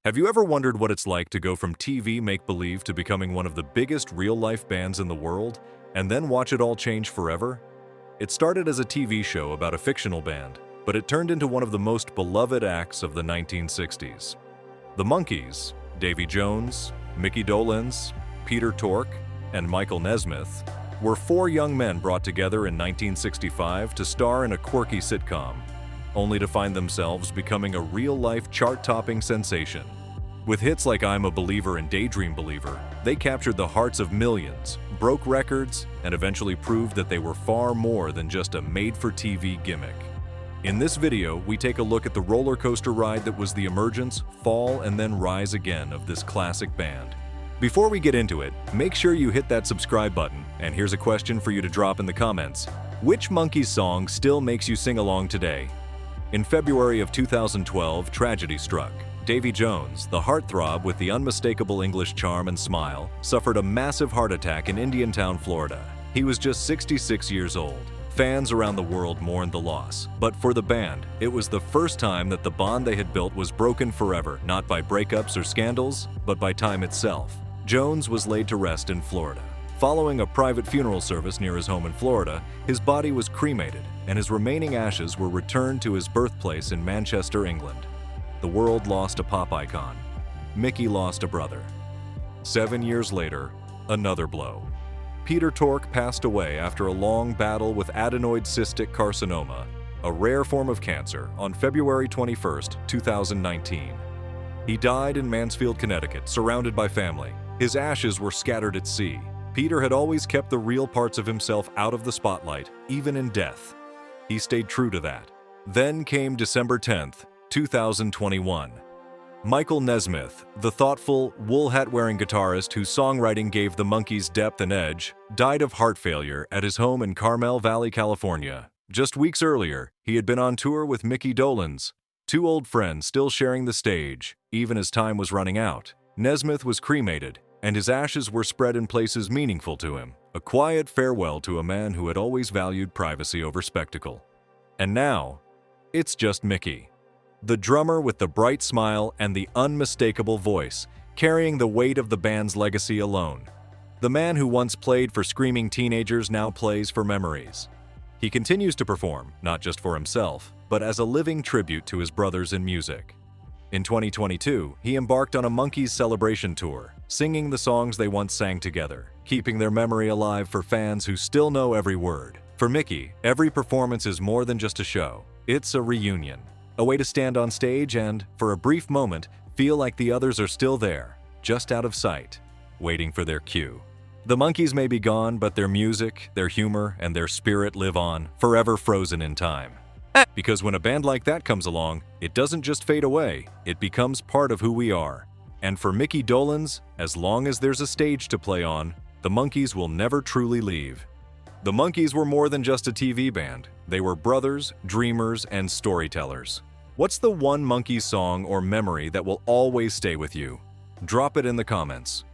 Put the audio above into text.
Have you ever wondered what it's like to go from TV make-believe to becoming one of the biggest real-life bands in the world, and then watch it all change forever? It started as a TV show about a fictional band, but it turned into one of the most beloved acts of the 1960s. The Monkees, Davy Jones, Micky Dolenz, Tork, and Michael Nesmith, were four young men brought together in 1965 to star in a quirky sitcom, only to find themselves becoming a real-life chart-topping sensation. With hits like I'm a Believer and Daydream Believer, they captured the hearts of millions, broke records, and eventually proved that they were far more than just a made-for-TV gimmick. In this video, we take a look at the roller coaster ride that was the emergence, fall, and then rise again of this classic band. Before we get into it, make sure you hit that subscribe button, and here's a question for you to drop in the comments. Which Monkees song still makes you sing along today? In February of 2012, tragedy struck. Davy Jones, the heartthrob with the unmistakable English charm and smile, suffered a massive heart attack in Indiantown, Florida. He was just 66 years old. Fans around the world mourned the loss, but for the band, it was the first time that the bond they had built was broken forever, not by breakups or scandals, but by time itself. Jones was laid to rest in Florida. Following a private funeral service near his home in Florida, his body was cremated, and his remaining ashes were returned to his birthplace in Manchester, England. The world lost a pop icon. Micky lost a brother. 7 years later, another blow. Tork passed away after a long battle with adenoid cystic carcinoma, a rare form of cancer, on February 21, 2019. He died in Mansfield, Connecticut, surrounded by family. His ashes were scattered at sea. Peter had always kept the real parts of himself out of the spotlight, even in death. He stayed true to that. Then came December 10, 2021. Michael Nesmith, the thoughtful, wool hat-wearing guitarist whose songwriting gave the Monkees depth and edge, died of heart failure at his home in Carmel Valley, California. Just weeks earlier, he had been on tour with Micky Dolenz, two old friends still sharing the stage, even as time was running out. Nesmith was cremated, and his ashes were spread in places meaningful to him, a quiet farewell to a man who had always valued privacy over spectacle. And now, it's just Micky, the drummer with the bright smile and the unmistakable voice, carrying the weight of the band's legacy alone. The man who once played for screaming teenagers now plays for memories. He continues to perform, not just for himself, but as a living tribute to his brothers in music. In 2022, he embarked on a Monkees celebration tour, singing the songs they once sang together, keeping their memory alive for fans who still know every word. For Micky, every performance is more than just a show. It's a reunion, a way to stand on stage and, for a brief moment, feel like the others are still there, just out of sight, waiting for their cue. The Monkees may be gone, but their music, their humor, and their spirit live on, forever frozen in time. Because when a band like that comes along, it doesn't just fade away, it becomes part of who we are. And for Micky Dolenz, as long as there's a stage to play on, the Monkees will never truly leave. The Monkees were more than just a TV band. They were brothers, dreamers, and storytellers. What's the one Monkees song or memory that will always stay with you? Drop it in the comments.